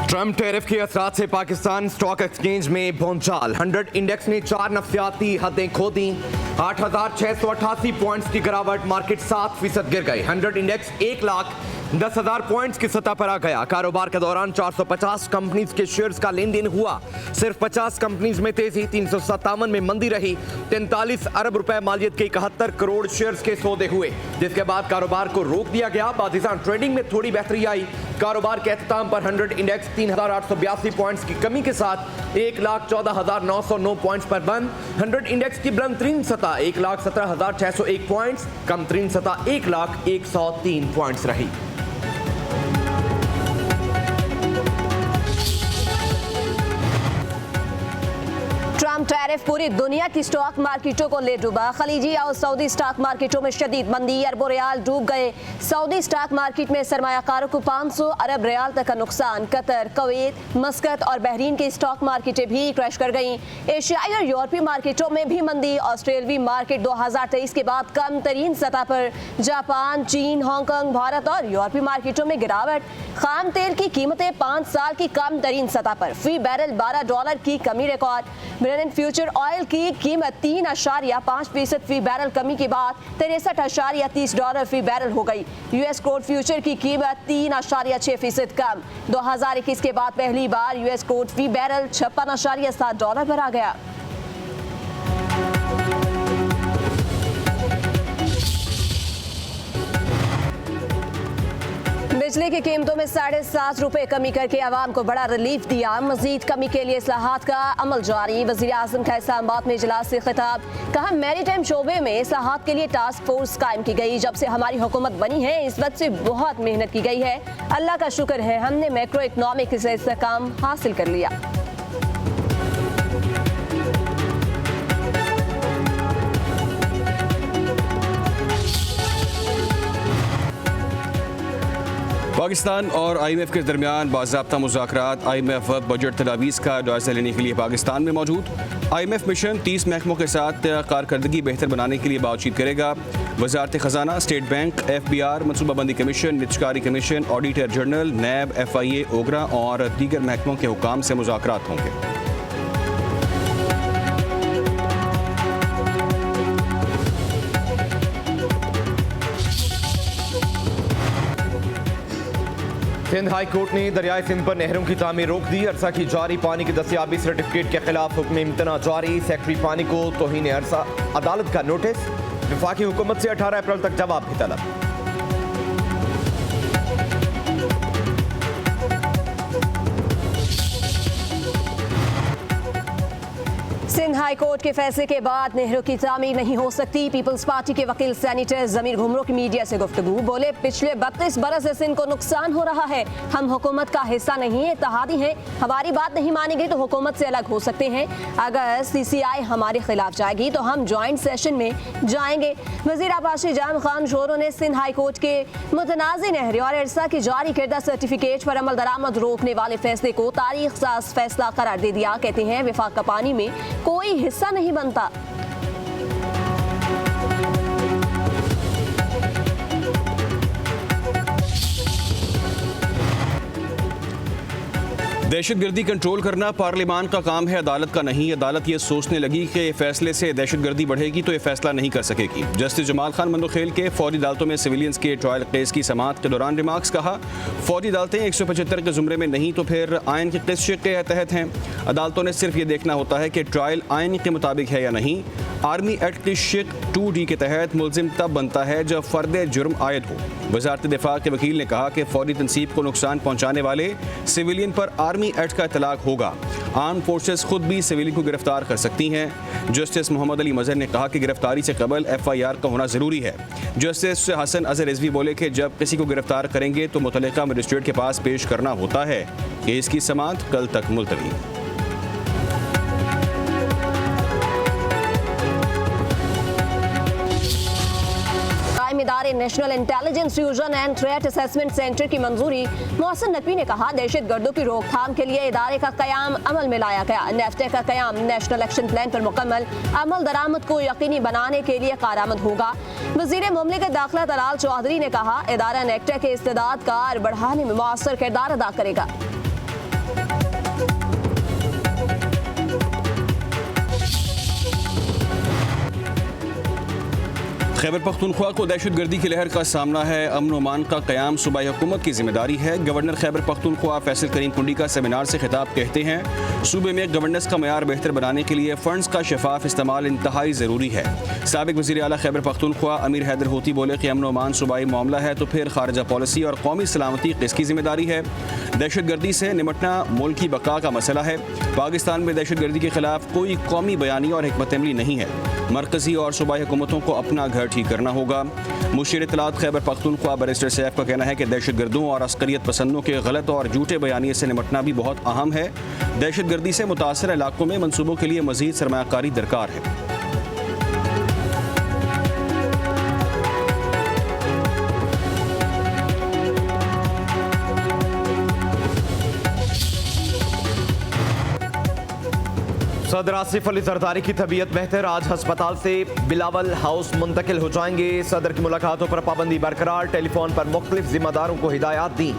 Trump tariff के असरात से पाकिस्तान स्टॉक एक्सचेंज में भौचाल। 100 इंडेक्स ने 4 नफ्सियाती हदें खो दी। 8,688 पॉइंट्स की गिरावट, मार्केट 7% गिर गई। 100 इंडेक्स 1,10,000 पॉइंट्स की सतह पर आ गया। कारोबार के दौरान 450 कंपनीज के शेयर्स का लेन देन हुआ। सिर्फ 50 कंपनीज में तेजी, 357 में मंदी रही। 43 अरब रुपए मालियत के 71 करोड़ शेयर्स के सौदे हुए, जिसके बाद कारोबार को रोक दिया गया। पाकिस्तान ट्रेडिंग में थोड़ी बेहतरी आई। कारोबार के अख्ताम पर 100 इंडेक्स 3,882 पॉइंट्स की कमी के साथ 1,14,909 पॉइंट्स पर बंद। 100 इंडेक्स की बुलंद तरीन सतह 1,17,601 पॉइंट्स, कम तरीन सतह 1,01,03 पॉइंट्स रही। ट्रम्प टैरिफ पूरी दुनिया की स्टॉक मार्केटों को ले डूबा। खलीजी और सऊदी स्टॉक मार्केटों में शदीद मंदी, अरबों रियाल डूब गए। सऊदी स्टॉक मार्केट में सरमायाकारों को 500 अरब रियाल तक का नुकसान। कतर, कुवैत, मस्कत और बहरीन की स्टॉक मार्केटें भी क्रैश कर गईं। एशियाई और यूरोपीय मार्केटों में भी मंदी। ऑस्ट्रेलवी मार्केट 2023 के बाद कम तरीन सतह पर। जापान, चीन, हांगकांग, भारत और यूरोपीय मार्केटों में गिरावट। खाम तेल की कीमतें 5 साल की कम तरीन सतह पर, फी बैरल $12 की कमी रिकॉर्ड। ब्रेंट फ्यूचर ऑयल की कीमत 3.5% फी बैरल कमी के बाद $63.30 फी बैरल हो गई। यूएस क्रूड फ्यूचर की कीमत 3.6% कम। 2021 के बाद पहली बार यूएस क्रूड फी बैरल $56.7 पर आ गया। बिजली की कीमतों में 7.5 रुपए कमी करके आवाम को बड़ा रिलीफ दिया। मजीद कमी के लिए इस्लाहात का अमल जारी। वज़ीर आज़म का इस्लामाबाद में इजलास से खिताब। कहा, मैरीटाइम शोबे में इस्लाहात के लिए टास्क फोर्स कायम की गई। जब से हमारी हुकूमत बनी है इस वक्त से बहुत मेहनत की गई है। अल्लाह का शुक्र है हमने मैक्रो इकनॉमिक से इस्तेहकाम हासिल कर लिया। पाकिस्तान और IMF के दरमियान बाज़ाब्ता मुज़ाकरात। IMF बजट तजावीज़ का जायज़ा लेने के लिए पाकिस्तान में मौजूद। IMF मिशन 30 महकमों के साथ कारकर्दगी बेहतर बनाने के लिए बातचीत करेगा। वज़ारत ख़जाना, स्टेट बैंक, FBR, मनसूबाबंदी कमीशन, निजकारी commission, auditor general, NAB, FIA, OGRA और दीगर महकमों के हुकाम से मुज़ाकरात होंगे। सिंध हाई कोर्ट ने दरियाई सिंध पर नहरों की तामीर रोक दी। अरसा की जारी पानी की दस्तियाबी सर्टिफिकेट के खिलाफ हुक्म इम्तना जारी। सेक्रेटरी पानी को तौहीन अरसा अदालत का नोटिस। वफाकी हुकूमत से 18 अप्रैल तक जवाब भी तलब। सिंध हाई कोर्ट के फैसले के बाद नहरों की तामीर नहीं हो सकती। पीपल्स पार्टी के वकील सेनेटर जमीर घुमरो की मीडिया से गुफ्तगू। बोले, पिछले 32 बरस से सिंध को नुकसान हो रहा है। हम हुकूमत का हिस्सा नहीं है, इत्तेहादी हैं। हमारी बात नहीं मानी गई तो हुकूमत से अलग हो सकते हैं। अगर CCI हमारे खिलाफ जाएगी तो हम ज्वाइंट सेशन में जाएंगे। वजीर अब्बास जाम खान शोरों ने सिंध हाई कोर्ट के मुतनाज़ नहरें और अरसा की जारी करदा सर्टिफिकेट पर अमल दरामद रोकने वाले फैसले को तारीख साज फैसला करार दे दिया। कहते हैं, विफाक का पानी में कोई हिस्सा नहीं बनता। दहशतगर्दी कंट्रोल करना पार्लियामान का काम है, अदालत का नहीं। अदालत ये सोचने लगी कि फैसले से दहशतगर्दी बढ़ेगी तो ये फैसला नहीं कर सकेगी। जस्टिस जमाल खान मंदोखेल के फौजी अदालतों में सिविलियंस के ट्रायल केस की समाअत के दौरान रिमार्क्स। कहा, फौजी अदालतें 175 के जुमरे में नहीं तो फिर आइन के किस शिक के तहत हैं। अदालतों ने सिर्फ ये देखना होता है कि ट्रायल आइन के मुताबिक है या नहीं। आर्मी एक्ट की शिक 2D के तहत मुलजिम तब बनता है जब फर्द जुर्म आयद हो। वजारत दिफा के वकील ने कहा कि फौजी तनसीब को नुकसान पहुँचाने वाले सिविलियन पर आर्मी एक्ट का इतलाक होगा। आर्म फोर्सेस खुद भी सिविलियन को गिरफ्तार कर सकती हैं। जस्टिस मोहम्मद अली मजहर ने कहा कि गिरफ्तारी से कबल FIR का होना ज़रूरी है। जस्टिस हसन अजहर रिजवी बोले कि जब किसी को गिरफ्तार करेंगे तो मुतल्लिका मजिस्ट्रेट के पास पेश करना होता है। केस की समाअत कल तक मुलतवी। इदारे national intelligence fusion and threat assessment centre की मंजूरी। मोहसिन नकवी ने कहा, दहशतगर्दों की रोकथाम के लिए इदारे का कयाम अमल में लाया गया। नेफ्टे का कयाम नेशनल एक्शन प्लान पर मुकम्मल अमल दरामद को यकीनी बनाने के लिए कारआमद होगा। वज़ीर मुमलिकत दाखिला तलाल चौधरी ने कहा, इदारा नेफ्टे के इस्तेदाद कार बढ़ाने में मौसर किरदार अदा करेगा। खैबर पख्तूनख्वा को दहशतगर्दी की लहर का सामना है। अमन और अमान का क़याम सूबाई हुकूमत की जिम्मेदारी है। गवर्नर खैबर पख्तूनख्वा फैसल करीम कुंडी का सेमिनार से खिताब कहते हैं सूबे में गवर्नेंस का मयार बेहतर बनाने के लिए फ़ंड्स का शफाफ इस्तेमाल इंतहाई ज़रूरी है। साबिक वज़ीर आला खैबर पख्तूनख्वा अमीर हैदर होती बोले कि अमन और अमान सूबाई मामला है तो फिर खारजा पॉलिसी और कौमी सलामती किसकी जिम्मेदारी है। दहशतगर्दी से निपटना मुल्क की बका का मसला है। पाकिस्तान में दहशतगर्दी के खिलाफ कोई कौमी बयानी और हिकमत अमली नहीं है। मरकज़ी और सूबाई हुकूमतों को अपना घर ठीक करना होगा। मुशीर इत्तलात खैबर पख्तूनख्वा बैरिस्टर सैफ का कहना है कि दहशतगर्दों और अस्करियत पसंदों के गलत और झूठे बयानिए से निपटना भी बहुत अहम है। दहशतगर्दी से मुतासर इलाकों में मनसूबों के लिए मज़ीद सरमायाकारी दरकार है। सदर आसिफ अली जरदारी की तबीयत बेहतर, आज अस्पताल से बिलावल हाउस मुंतकिल हो जाएंगे। सदर की मुलाकातों पर पाबंदी बरकरार, टेलीफोन पर मुख्तलिफ जिम्मेदारों को हिदायत दी।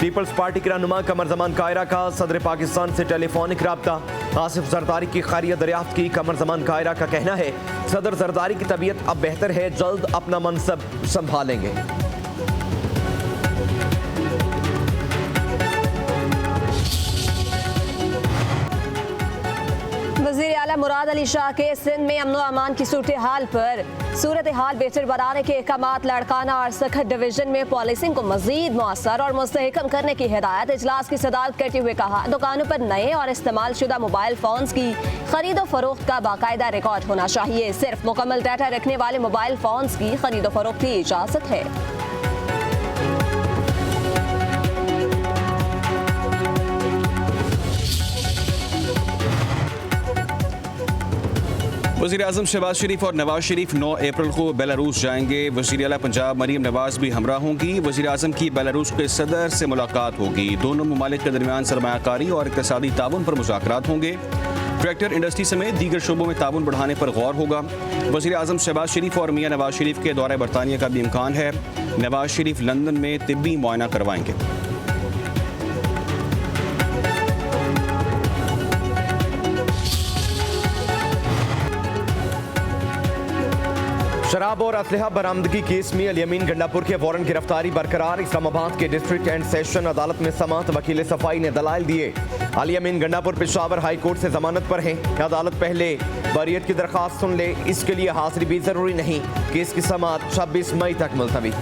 पीपल्स पार्टी के रहनुमा कमर जमान कायरा का सदर पाकिस्तान से टेलीफोनिक रब्ता, आसिफ जरदारी की खैरियत दरियाफ्त की। कमर जमान कायरा का कहना है सदर जरदारी की तबीयत अब बेहतर है, जल्द अपना मनसब संभालेंगे। वज़ीर आला मुराद अली शाह के सिंध में अमन अमान की सूरत हाल बेहतर बनाने के अहकामात, लड़काना और सखत डिवीजन में पॉलिसिंग को मजीद मौसर और मुस्तहकम करने की हिदायत। इजलास की सदारत करते हुए कहा दुकानों पर नए और इस्तेमाल शुदा मोबाइल फोन्स की खरीदो फरोख्त का बाकायदा रिकॉर्ड होना चाहिए। सिर्फ मुकम्मल डाटा रखने वाले मोबाइल फोन्स की खरीदो फरोख्त की इजाजत है। वज़ीर आज़म शहबाज शरीफ और नवाज शरीफ 9 अप्रैल को बेलारूस जाएंगे। वज़ीर आला पंजाब मरीम नवाज भी हमरा होंगी। वज़ीर आज़म की बेलारूस के सदर से मुलाकात होगी। दोनों ममालिक के दरमियान सरमायाकारी और इक़्तिसादी ताउन पर मुज़ाकरात होंगे। ट्रैक्टर इंडस्ट्री समेत दीगर शोबों में ताउन बढ़ाने पर गौर होगा। वज़ीर आज़म शहबाज शरीफ और मियाँ नवाज शरीफ के दौरे बरतानिया का भी इम्कान है। नवाज शरीफ लंदन में तिब्बी मुआयना करवाएंगे। शराब और असलहा बरामदगी केस में अल-यमीन गंडापुर के वारंट गिरफ्तारी बरकरार। इस्लामाबाद के डिस्ट्रिक्ट एंड सेशन अदालत में समाअत, वकील सफाई ने दलाइल दिए। अल-यमीन गंडापुर पेशावर हाई कोर्ट से जमानत पर है। अदालत पहले बरियत की दरख्वास्त सुन ले, इसके लिए हाजिरी भी जरूरी नहीं। केस की समाअत 26 मई तक मुलतवी।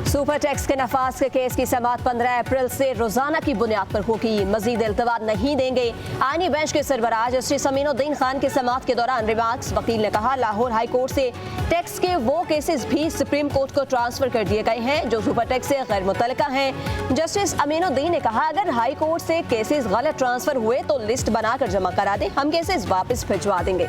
सुपर टैक्स के नफाज के केस की समाअत 15 अप्रैल से रोजाना की बुनियाद पर होगी। मजीद इल्तवा नहीं देंगे। आईनी बेंच के सरबराह जस्टिस अमीनुद्दीन खान के समाअत के दौरान रिमार्क्स। वकील ने कहा लाहौर हाई कोर्ट से टैक्स के वो केसेस भी सुप्रीम कोर्ट को ट्रांसफर कर दिए गए हैं जो सुपर टैक्स से गैर मुतल्लिका हैं। जस्टिस अमीनुद्दीन ने कहा अगर हाई कोर्ट से केसेस गलत ट्रांसफर हुए तो लिस्ट बनाकर जमा करा दें, हम केसेस वापस भिजवा देंगे।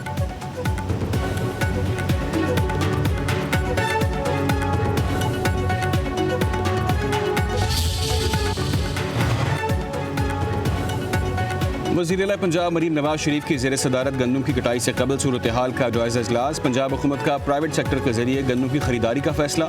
वज़ीर आला पंजाब मरीम नवाज शरीफ की ज़ेर सदारत गंदम की कटाई से कबल सूरत हाल का जायज़ा इजलास। पंजाब हुकूमत का प्राइवेट सेक्टर के जरिए गंदम की खरीदारी का फैसला।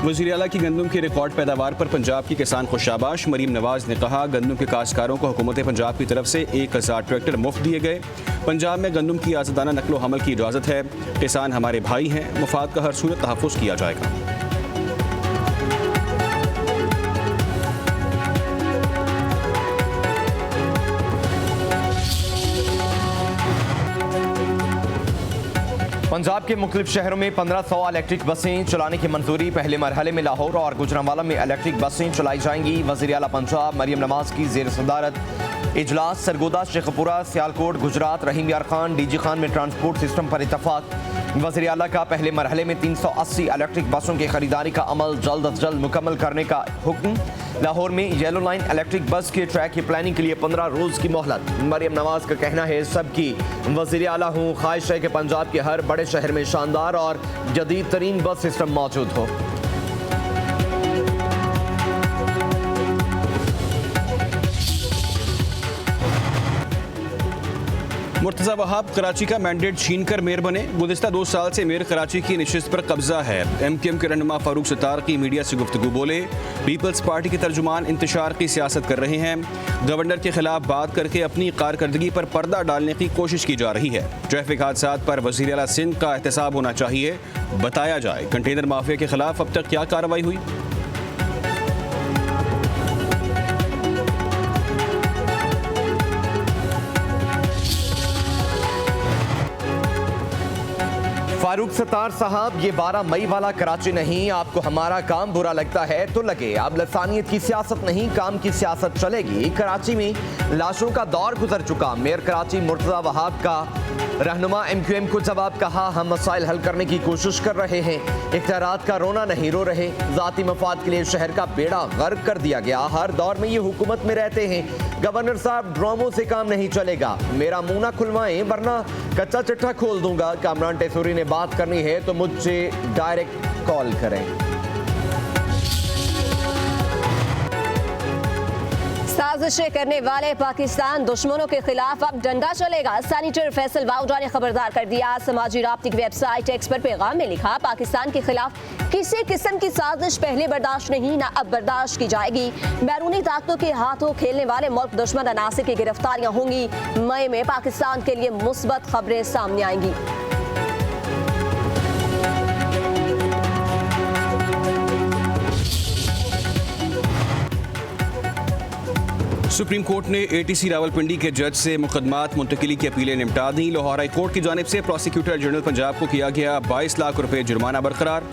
वज़ीर आला की गंदम की रिकॉर्ड पैदावार पर पंजाब की किसान को शाबाश। मरीम नवाज ने कहा गंदम के काश्तकारों को हुकूमत पंजाब की तरफ से 1000 ट्रैक्टर मुफ्त दिए गए। पंजाब में गंदम की आज़ादाना नकलो हमल की इजाज़त है। किसान हमारे भाई हैं, मुफाद का हर सूरत तहफ़्फ़ुज़ किया जाएगा। पंजाब के मुख्तलिफ शहरों में 1500 इलेक्ट्रिक बसें चलाने की मंजूरी। पहले मरहले में लाहौर और गुजरांवाला में इलेक्ट्रिक बसें चलाई जाएंगी। वज़ीर आला पंजाब मरीम नवाज की ज़ेर सदारत इजलास। सरगोदा, शेखपुरा, सियालकोट, गुजरात, रहीम यार खान, डीजी खान में ट्रांसपोर्ट सिस्टम पर इतफाक। वज़ीर आला का पहले मरहले में 380 इलेक्ट्रिक बसों की खरीदारी का अमल जल्द अज जल्द मुकम्मल करने का हुक्म। लाहौर में येलो लाइन इलेक्ट्रिक बस के ट्रैक की प्लानिंग के लिए 15 रोज़ की मोहलत। मरीम नवाज का कहना है सबकी वज़ीर आला हूँ, ख्वाहिश है कि पंजाब के हर बड़े शहर में शानदार और जदीद तरीन बस सिस्टम मौजूद हो। मुर्तज़ा वहाब कराची का मैंडेट छीनकर मेयर बने। गुज़िश्ता 2 साल से मेयर कराची की नशिस्त पर कब्जा है। MQM के रहनुमा फारूक सत्तार की मीडिया से गुफ्तगू बोले, पीपल्स पार्टी के तर्जुमान इंतशार की सियासत कर रहे हैं। गवर्नर के खिलाफ बात करके अपनी कारकर्दगी पर पर्दा डालने की कोशिश की जा रही है। ट्रैफिक हादसात पर वज़ीर आला सिंध का एहतसाब होना चाहिए, बताया जाए कंटेनर माफिया के खिलाफ अब तक क्या कार्रवाई हुई। फारूक सत्तार साहब, ये 12 मई वाला कराची नहीं। आपको हमारा काम बुरा लगता है तो लगे, अब लसानियत की सियासत नहीं, काम की सियासत चलेगी। कराची में लाशों का दौर गुजर चुका। मेयर कराची मुर्तज़ा वहाब का रहनुमा MQM को जवाब कहा, हम मसाइल हल करने की कोशिश कर रहे हैं, इख्तियारात का रोना नहीं रो रहे। ज़ाती मफाद के लिए शहर का बेड़ा गर्क कर दिया गया। हर दौर में ये हुकूमत में रहते हैं। गवर्नर साहब, ड्रामों से काम नहीं चलेगा। मेरा मुंह ना खुलवाएं वरना कच्चा चिट्ठा खोल दूंगा। कामरान टेसूरी ने बात करनी है तो मुझसे डायरेक्ट कॉल करें। साजिशें करने वाले पाकिस्तान दुश्मनों के खिलाफ अब डंडा चलेगा। सेनेटर फैसल वाउडा ने खबरदार कर दिया। समाजी राब्ते की वेबसाइट एक्स पर पैगाम में लिखा, पाकिस्तान के खिलाफ किसी किस्म की साजिश पहले बर्दाश्त नहीं, ना अब बर्दाश्त की जाएगी। बैरूनी ताकतों के हाथों खेलने वाले मुल्क दुश्मन अनासिर की गिरफ्तारियां होंगी। मई में पाकिस्तान के लिए मुस्बत खबरें सामने आएंगी। सुप्रीम कोर्ट ने ATC रावलपिंडी के जज से मुकदमात मुंतकिली की अपीलें निपटा दी। लाहौर हाई कोर्ट की जानिब से प्रोसिक्यूटर जनरल पंजाब को किया गया 22 लाख रुपए जुर्माना बरकरार।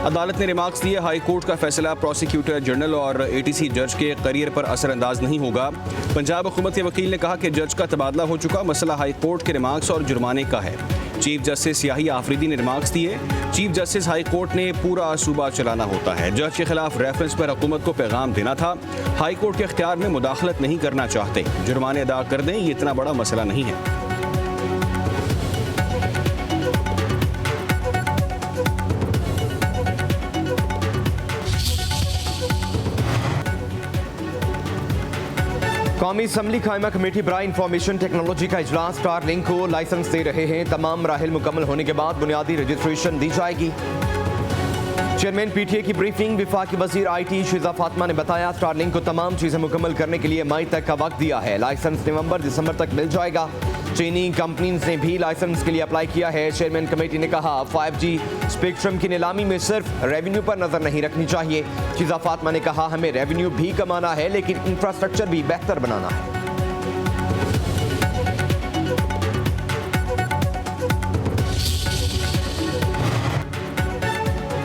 अदालत ने रिमार्क्स दिए, हाई कोर्ट का फैसला प्रोसिक्यूटर जनरल और ATC जज के करियर पर असरअंदाज नहीं होगा। पंजाब हुकूमत के वकील ने कहा कि जज का तबादला हो चुका, मसला हाई कोर्ट के रिमार्क्स और जुर्माने का है। चीफ जस्टिस याही आफरीदी ने रिमार्क्स दिए, चीफ जस्टिस हाई कोर्ट ने पूरा सूबा चलाना होता है। जज के खिलाफ रेफरेंस पर हुकूमत को पैगाम देना था। हाई कोर्ट के इख्तियार में मुदाखलत नहीं करना चाहते, जुर्माने अदा कर दें, ये इतना बड़ा मसला नहीं है। कौमी असम्बली कायमा कमेटी बराए इंफॉर्मेशन टेक्नोलॉजी का इजलास। स्टारलिंक को लाइसेंस दे रहे हैं। तमाम मराहिल मुकम्मल होने के बाद बुनियादी रजिस्ट्रेशन दी जाएगी। चेयरमैन PTA की ब्रीफिंग। वफाकी वजीर IT शिजा फातिमा ने बताया, स्टारलिंक को तमाम चीजें मुकम्मल करने के लिए मई तक का वक्त दिया है। लाइसेंस नवंबर दिसंबर तक मिल जाएगा। चीनी कंपनीज ने भी लाइसेंस के लिए अप्लाई किया है। चेयरमैन कमेटी ने कहा, 5G स्पेक्ट्रम की नीलामी में सिर्फ रेवेन्यू पर नजर नहीं रखनी चाहिए। शिजा फातिमा ने कहा, हमें रेवेन्यू भी कमाना है लेकिन इंफ्रास्ट्रक्चर भी बेहतर बनाना है।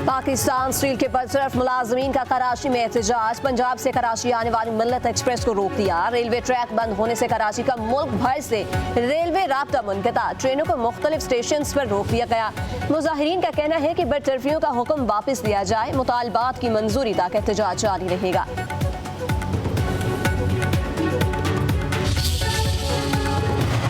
पाकिस्तान स्टील के बरतरफ मुलाजमीन का कराची में एहतजाज। पंजाब से कराची आने वाली मिल्लत एक्सप्रेस को रोक दिया। रेलवे ट्रैक बंद होने से कराची का मुल्क भर से रेलवे राब्ता मुनक़ता। ट्रेनों को मुख्तलिफ स्टेशन पर रोक दिया गया। मुजाहिरीन का कहना है कि बरतरफियों का हुक्म वापस लिया जाए। मुतालबात की मंजूरी तक एहतजाज जारी रहेगा।